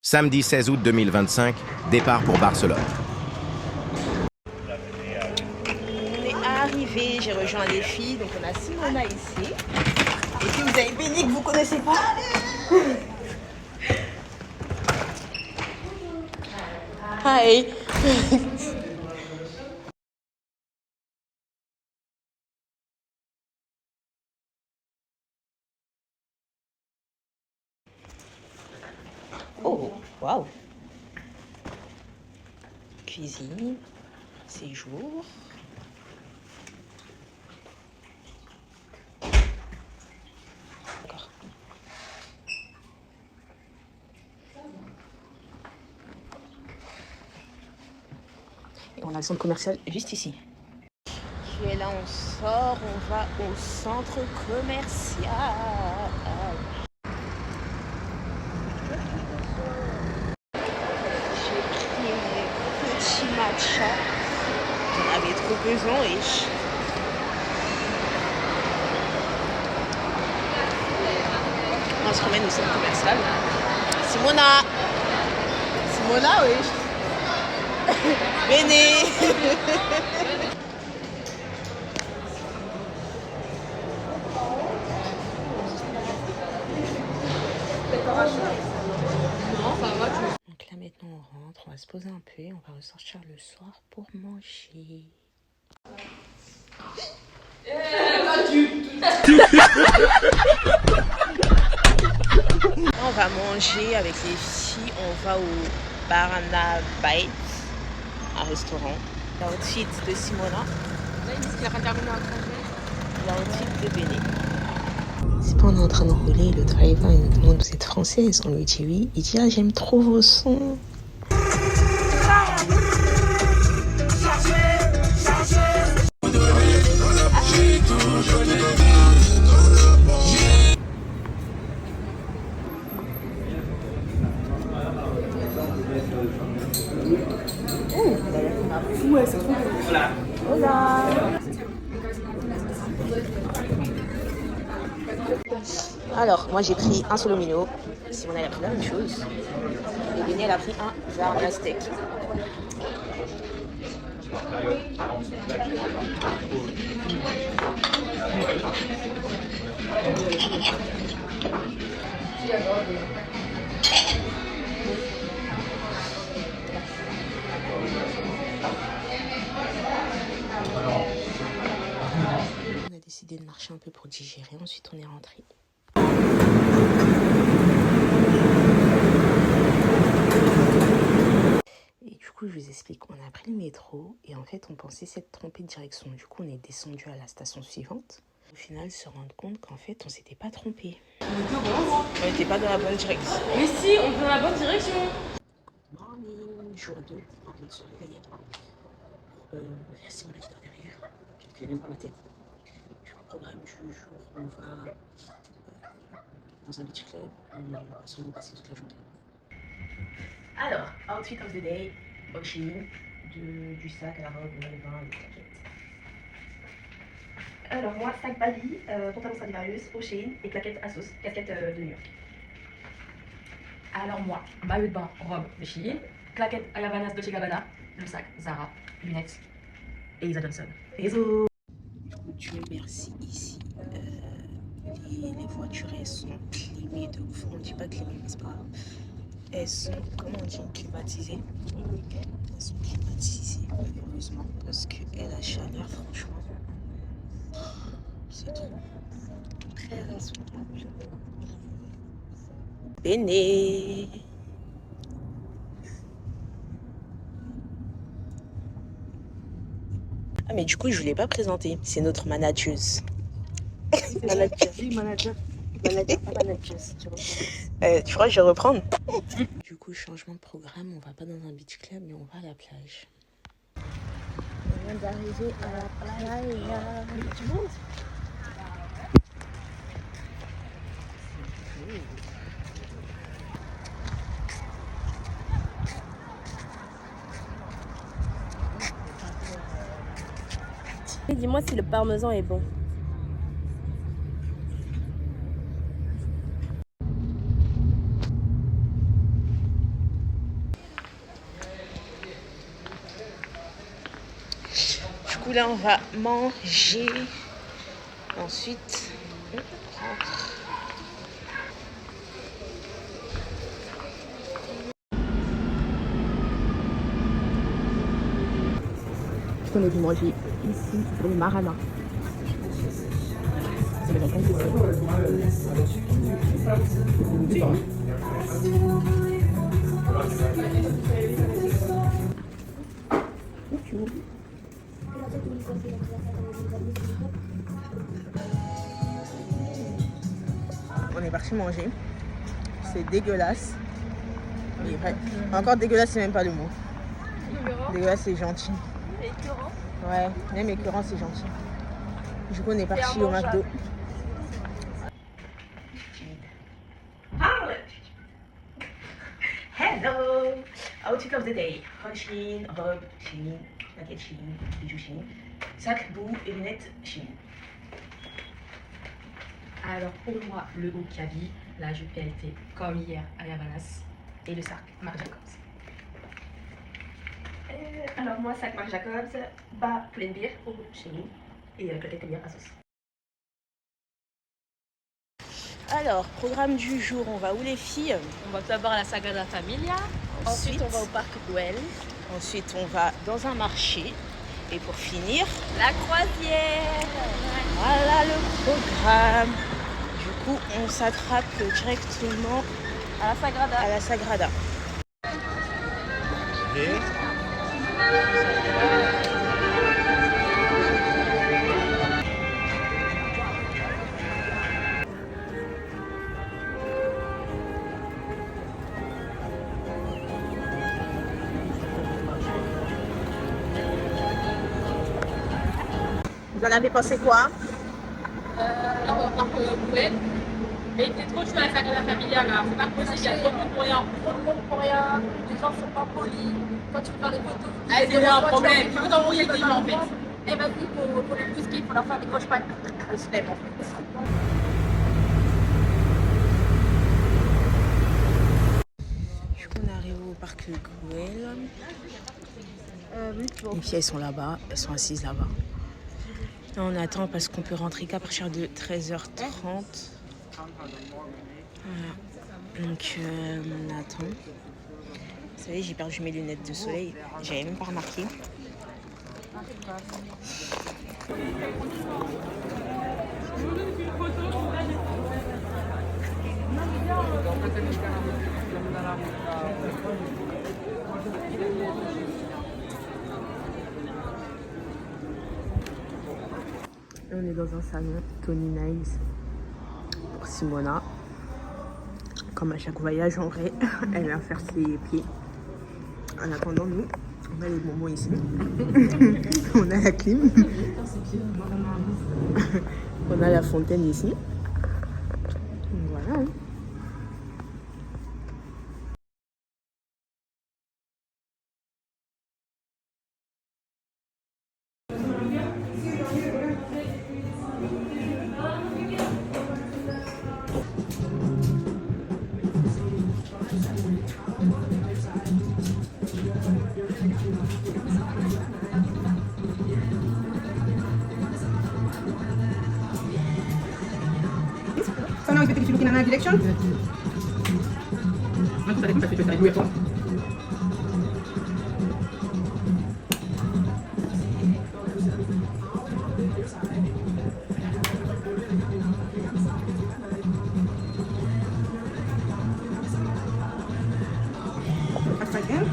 Samedi 16 août 2025, départ pour Barcelone. On est arrivé, j'ai rejoint les filles, donc on a Simona ici. Et puis vous avez Béni que vous connaissez pas. Hi. Oh, waouh. Cuisine, séjour. D'accord. Et on a le centre commercial juste ici. Et là, on sort, on va au centre commercial. J'ai pris mes petits matchas. J'en avais trop besoin et on se promène au centre commercial. Simona, oui. Béné. Donc là maintenant on rentre, on va se poser un peu et on va ressortir le soir pour manger. On va manger avec les filles, on va au Barana Bites, un restaurant. L'outfit de Simona. Là ils disent qu'il a pas terminé en train de l'outfit de Béné. C'est pas on est en train de rouler, le driver il nous demande vous êtes française, on lui dit oui, il dit ah j'aime trop vos sons. Ouais, c'est trop cool. Hola. Hola. Alors, moi j'ai pris un solomino. Simona elle a pris la même chose. Et Béni elle a pris un jardin steak. On a décidé de marcher un peu pour digérer, ensuite on est rentré. Et du coup, je vous explique, on a pris le métro et en fait, on pensait s'être trompé de direction. Du coup, on est descendu à la station suivante. Au final, se rendre compte qu'en fait, on s'était pas trompé. On n'était pas dans la bonne direction. Mais si, on est dans la bonne direction. Morning, jour 2, on vient de se réveiller. Simona qui dort derrière, je ne même pas ma tête. Je fais le programme du jour, on va dans un beach club, on va sûrement passer toute la journée. Alors, outfit of the day, Shein, du sac à la robe, le vin et les claquettes. Alors moi, sac Bali, pantalon Stradivarius, Shein et claquette Asos, casquette de New York. Alors moi, maillot de bain, robe de Shein, claquette Havaianas Dolce Gabbana, le sac Zara, lunettes et Isa Johnson. Bisous. Dieu merci, ici, les voitures elles sont climées de ouf. On ne dit pas climées, mais c'est pas grave. Elles sont, comment on dit, climatisées. Elles sont climatisées, heureusement, parce que la chaleur, franchement, c'est trop. Très raisonnable. Béné. Ah mais du coup je ne l'ai pas présenté, c'est notre manageuse. Manager, oui, manager. Manager, pas manageuse, tu reprends. Tu crois que je vais reprendre? Du coup, changement de programme, on va pas dans un beach club, mais on va à la plage. On vient d'arriver à la plage. Il y a du monde. Dis-moi si le parmesan est bon. coup là on va manger. Ensuite on rentre. On est venu manger ici pour le Marana. C'est le quelqu'un qui On est parti manger. C'est dégueulasse. Mais vrai. Encore dégueulasse, c'est même pas le mot. Dégueulasse, c'est gentil. Écœurant. Ouais, même écœurant, c'est gentil. Du coup, on est parti au McDo. Hello! Outfit of the day. Robe Shein, robe Shein, paquet Shein, bijoux Shein, sac, boue et lunettes Shein. Alors pour moi, le haut cabi, la jupe qualité comme hier à Yavanas et le sac Marc Jacobs. Alors moi, sac Marc Jacobs, bas plein beer au Shein et claquette comme hier à sauce. Alors, programme du jour, on va où les filles? On va d'abord à la Sagrada Familia, ensuite on va au parc Güell, Ensuite, on va dans un marché. Et pour finir, la croisière. voilà le programme. Du coup, on s'attrape directement À la Sagrada. à la Sagrada. Vous en avez pensé quoi? Là, on va au parc Güell. Mais il était trop chaud à la Sagrada Familia là, c'est pas possible, il y a trop de monde pour rien. Trop de monde pour rien, les gens sont pas polis. Quand tu veux faire des photos, c'est moi un problème. Tu veux t'envoyer le film en fait. Et vas-y, pour les plus qu'il faut leur faire des croches pattes. Je l'aime en fait. Du coup, on arrive au parc Güell. Les filles, elles sont là-bas, elles sont assises là-bas. Là, on attend parce qu'on peut rentrer qu'à partir de 13h30. Voilà. Donc, on attend. Vous savez, j'ai perdu mes lunettes de soleil. J'avais même pas remarqué. On est dans un salon Tony Niles pour Simona. Comme à chaque voyage, en vrai, elle vient faire ses pieds. En attendant, nous, on a les bonbons ici. On a la clim. On a la fontaine ici. Voilà. So now it's better if you look in another direction. That's right there.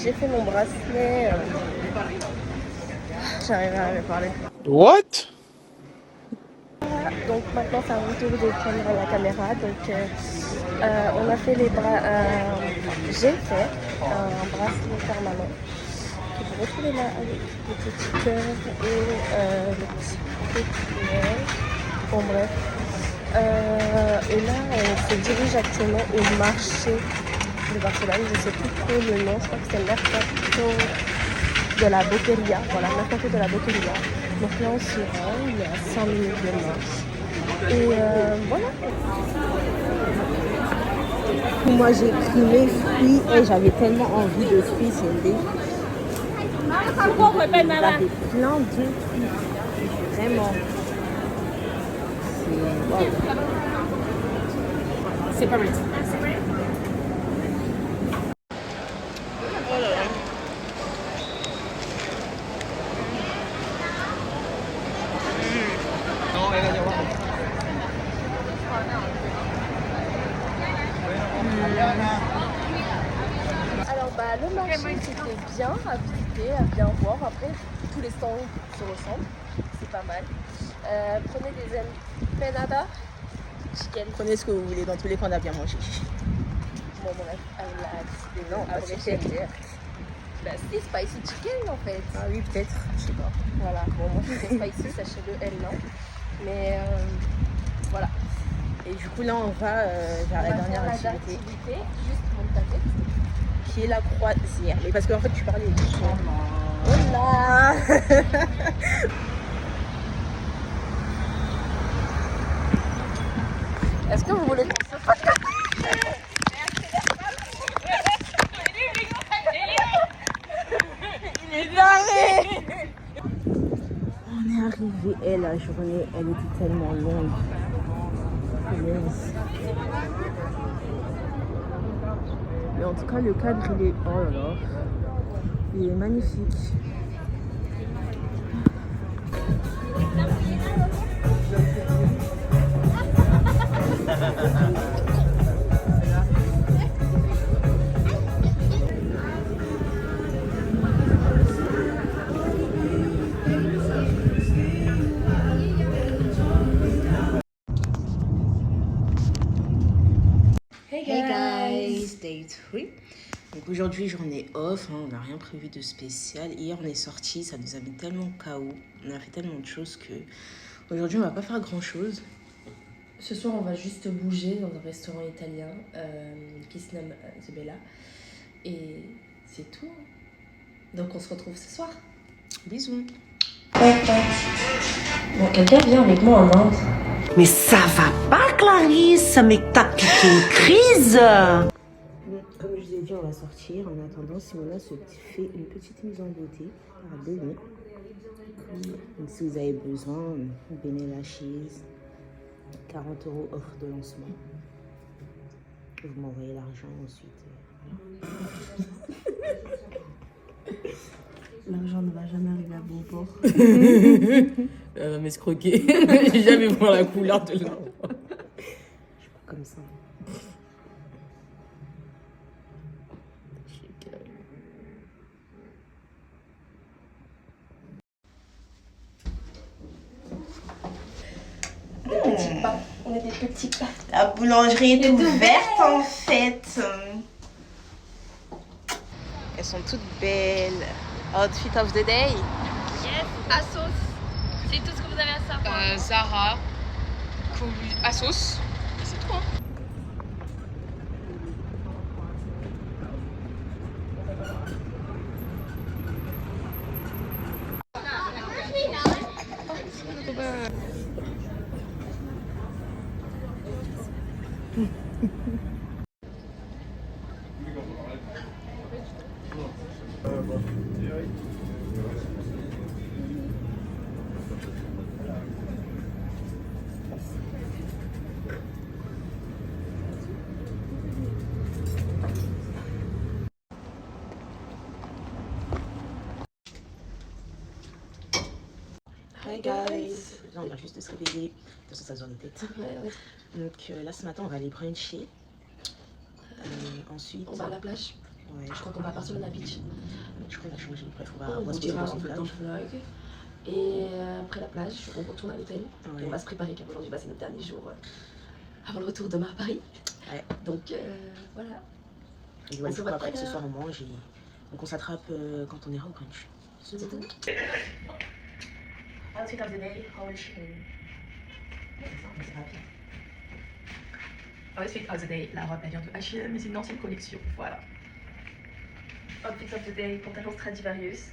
J'ai fait mon bracelet. J'arrive à me parler. What? Donc maintenant c'est à mon tour de prendre la caméra. Donc on a fait les bras. J'ai fait un bracelet permanent que vous retrouvez là avec le petit cœur et le petit pétillage. Bon bref. Et là on se dirige actuellement au marché de Barcelone, je sais plus trop le nom, je crois que c'est Mercato de la Boqueria, voilà, Mercato de la Boqueria. Donc là on s'y rend, il est à 5 minutes de marche. Et voilà. Moi j'ai pris mes fruits et j'avais tellement envie de fruits, c'est des... J'avais plein de fruits, vraiment. Wow. C'est pas mal. Oh là là. Alors bah le marché c'était bien à visiter, à bien voir. Après tous les stands se ressemblent, c'est pas mal. Prenez des empanadas chicken. Prenez ce que vous voulez, dans tous les cas on a bien mangé. Bon, elle a décidé Non, pas chicken. Bah si, spicy chicken en fait. Ah oui, peut-être, je sais pas. Voilà, bon moi c'était spicy, sachez-le, elle non. Mais voilà. Et du coup là on va vers la dernière activité, juste monte ta tête. qui est la croisière. Mais parce qu'en fait tu parlais du chien. Oh là. Est-ce que vous voulez qu'on se fasse Il est barré. On est arrivé et la journée elle était tellement longue. Yes. Mais en tout cas le cadre il est, oh là là, il est magnifique. Hey guys, day 3. Donc aujourd'hui journée off, hein, on n'a rien prévu de spécial. Hier on est sorti, ça nous a mis tellement KO, on a fait tellement de choses que aujourd'hui on va pas faire grand chose. Ce soir, on va juste bouger dans un restaurant italien qui se nomme The Bella. Et c'est tout. Donc, on se retrouve ce soir. Bisous. Bon, quelqu'un vient avec moi en Inde. Mais ça va pas, Clarisse, mais t'as piqué une crise. Comme je vous ai dit, on va sortir. En attendant, Simona se fait une petite mise en beauté par Béné. Donc si vous avez besoin, Béné Lashes, 40 € offre de lancement. Vous m'envoyez l'argent ensuite. L'argent ne va jamais arriver à bon port. Elle va m'escroquer. J'ai jamais vu la couleur de l'argent. Je suis pas comme ça. On est des petits pas. La boulangerie est ouverte en fait. Elles sont toutes belles. Outfit of the day. Yes, Asos. C'est tout ce que vous avez à savoir. Zara, Asos. C'est tout, hein. Hi guys. Là on vient juste de se réveiller. De toute façon ça se voit nos têtes. Donc là ce matin on va aller bruncher. Ensuite On va à la plage. Ouais, Je crois qu'on va partir de la beach. je crois qu'on va changer. Bref, on On va se vous dira poser un peu dans le vlog. Et après la plage, on retourne à l'hôtel. Ouais. Et on va se préparer car aujourd'hui c'est notre dernier jour avant le retour demain à Paris. Ouais. Donc voilà. Et voilà, On se du coup, voit après tout à ce soir l'heure. on mange et donc on s'attrape quand on ira au brunch. C'est tout. Outfit of the day, Howard Shein. C'est rapide. Outfit of the Day, la robe elle vient de H&M mais c'est une ancienne collection, voilà. Outfit of the Day, pantalon Stradivarius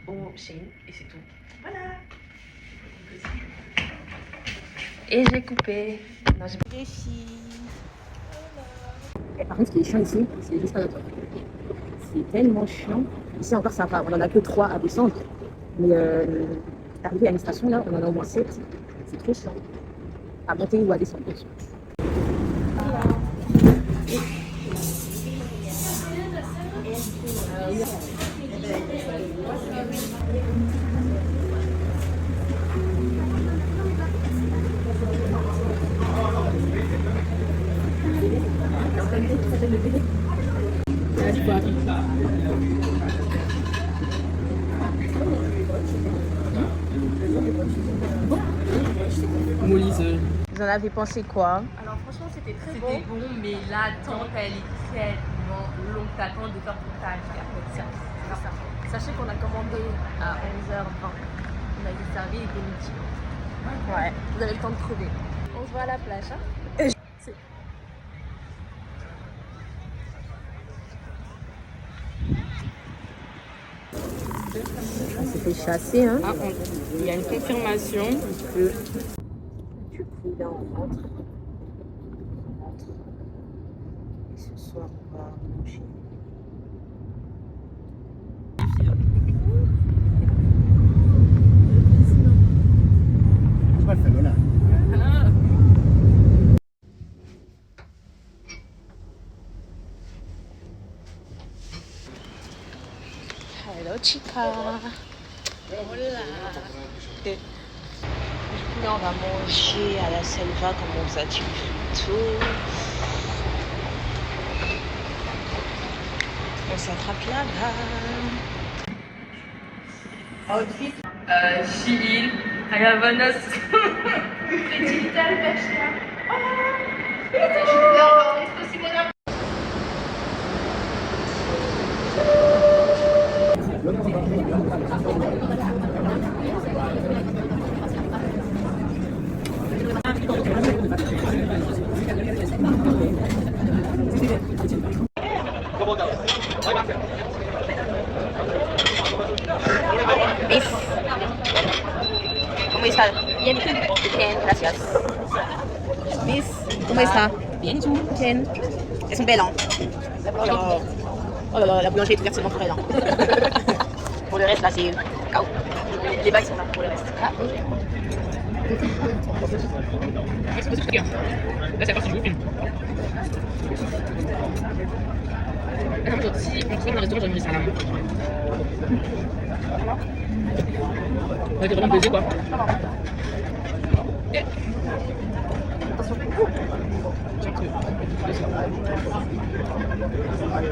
au Shein et c'est tout. Voilà. Et j'ai coupé. Non, j'ai Les filles. Et par contre, ce qui est chiant ici, c'est les escalators. C'est tellement chiant. Ici encore, ça va. On en a que 3 à descendre. Mais arrivé à une station, là, on en a au moins 7. C'est trop chiant. À monter ou à descendre. Vous en avez pensé quoi? Alors franchement c'était très C'était bon, mais l'attente elle est tellement longue. T'attends de faire ton tâche et après ça. Sachez qu'on a commandé à 11h20. On a été servi, il était midi. Ouais. Vous avez le temps de crever. On se voit à la plage. Hein. C'était chassé, hein? Ah, il y a une confirmation. Du coup, là, on rentre. Et ce soir, on va manger. Hello, chica. Hola. Du coup, là, on va manger à la Selva, comme on vous a dit plus tôt. On s'attrape là-bas. Outfit. Shein, Havana's. Miss. ¿Cómo está? Bien. Bien, gracias. Miss, ¿cómo está? Bien, tout. Bien. Elles sont belles, hein? Oh là là, la boulangerie est ouverte seulement pour elle. Hein. Pour le reste, là, c'est chaos. Les bagues sont là pour le reste. Ah. Là, c'est la partie du film. Si on se voit dans un restaurant, j'aurais mis ça à la main. On a été vraiment plaisir, quoi.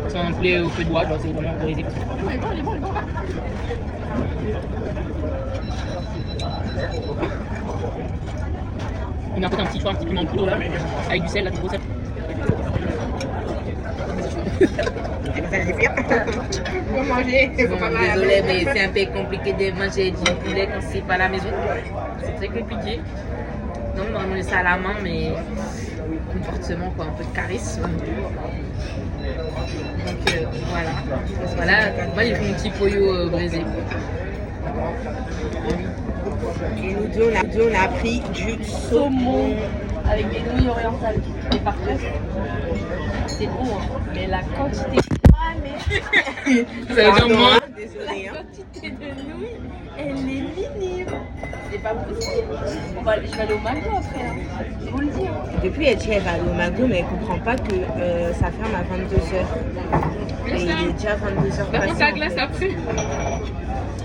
C'est un poulet au feu de bois, genre c'est vraiment autorisé. Il m'a apporté un petit piment de poudre là, avec du sel, là, du gros sel. Pour manger, Bon, désolé, mais c'est un peu compliqué de manger du poulet quand c'est pas à la maison. C'est très compliqué. Donc on va manger ça à la main, mais comportement quoi, un peu de charisme. Donc voilà. Moi j'ai fait mon petit pollo braisé. Et nous deux, on a pris du saumon. Avec des nouilles orientales. Et par contre, c'est bon, hein, mais la quantité. Ça veut dire moins. Désolée. La quantité de nouilles, elle est minime. C'est pas possible. Je vais aller au McDo après, hein. Je vous le dis. Hein. Depuis, elle dit qu'elle va aller au McDo, mais elle comprend pas que ça ferme à 22h. Et il est déjà 22h. Par contre, la glace après.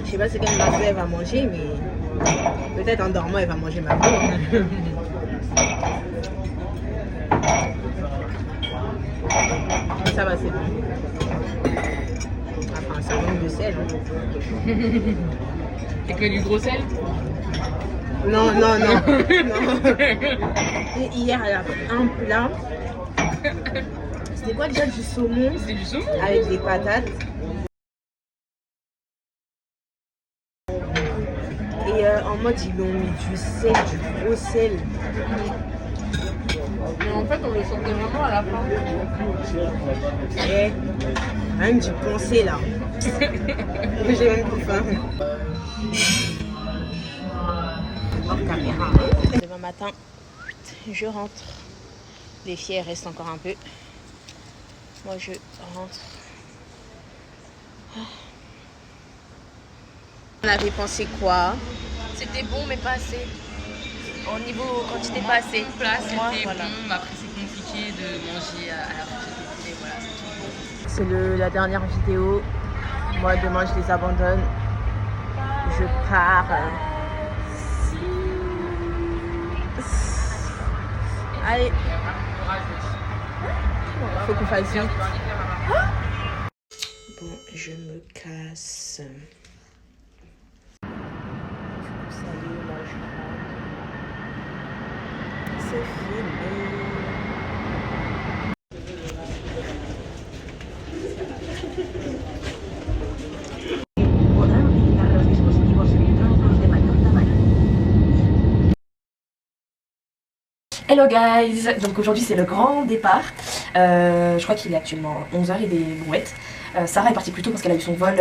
Je sais pas c'est quel McDo elle va manger, mais peut-être en dormant, elle va manger McDo. Ça va, c'est bon. Enfin, ça manque de sel. Hein. Et que du gros sel. Non. Et hier, elle a fait un plat. C'était quoi déjà? Du saumon. C'est du saumon. Avec des patates. Et en mode, ils lui ont mis du sel, du gros sel. En fait, on le sentait vraiment à la fin. Et même d'y penser là. J'ai même plus faim. Hors caméra. Demain matin, je rentre. Les filles restent encore un peu. Moi, je rentre. On avait pensé quoi? C'était bon, mais pas assez. Au niveau quantité, pas assez. Place, Moi, c'était voilà. bon, mais après c'est compliqué de manger à la fourchette et voilà, c'est tout. C'est la dernière vidéo. Moi, demain, je les abandonne. Je pars. Allez. Faut qu'on fasse vite. Bon, je me casse. Salut, moi je rentre. C'est fini. Hello guys, donc aujourd'hui c'est le grand départ. Je crois qu'il est actuellement 11h et des brouettes. Sarah est partie plus tôt parce qu'elle a eu son vol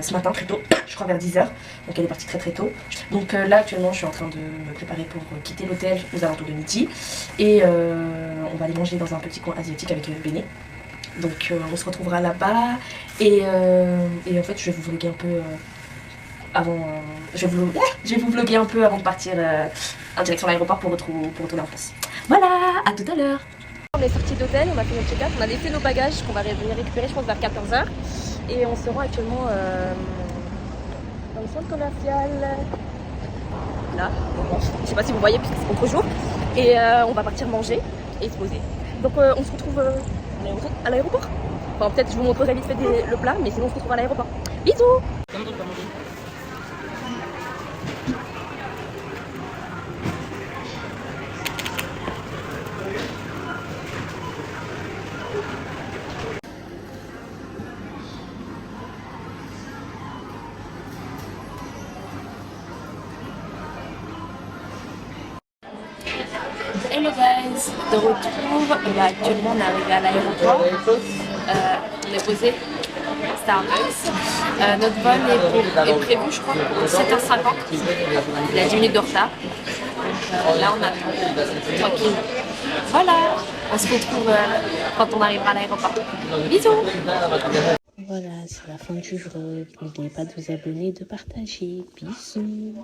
ce matin très tôt, je crois vers 10h. Donc elle est partie très très tôt. Donc là actuellement je suis en train de me préparer pour quitter l'hôtel aux alentours de midi. Et on va aller manger dans un petit coin asiatique avec Béné. Donc on se retrouvera là-bas. Et en fait je vais vous vlogger un peu avant. Je vais vous vlogger un peu avant de partir en direction de l'aéroport pour retourner en France. Voilà, à tout à l'heure. On est sorti d'hôtel, on a fait notre check-up, on a laissé nos bagages qu'on va venir récupérer je pense vers 14h. Et on se rend actuellement dans le centre commercial. Là, je sais pas si vous voyez puisque c'est contre-jour. Et on va partir manger et se poser. Donc on se retrouve à l'aéroport. Enfin peut-être je vous montrerai vite fait le plat, mais sinon on se retrouve à l'aéroport. Bisous. Hello guys, de retour. Là, actuellement on est arrivé à l'aéroport. On est posé Starbucks. Notre vol est prévu je crois pour 7h50. Il a 10 minutes de retard. Donc là on attend tranquille. Voilà, on se retrouve quand on arrivera à l'aéroport. Bisous. Voilà, c'est la fin du vlog. N'oubliez pas de vous abonner et de partager. Bisous.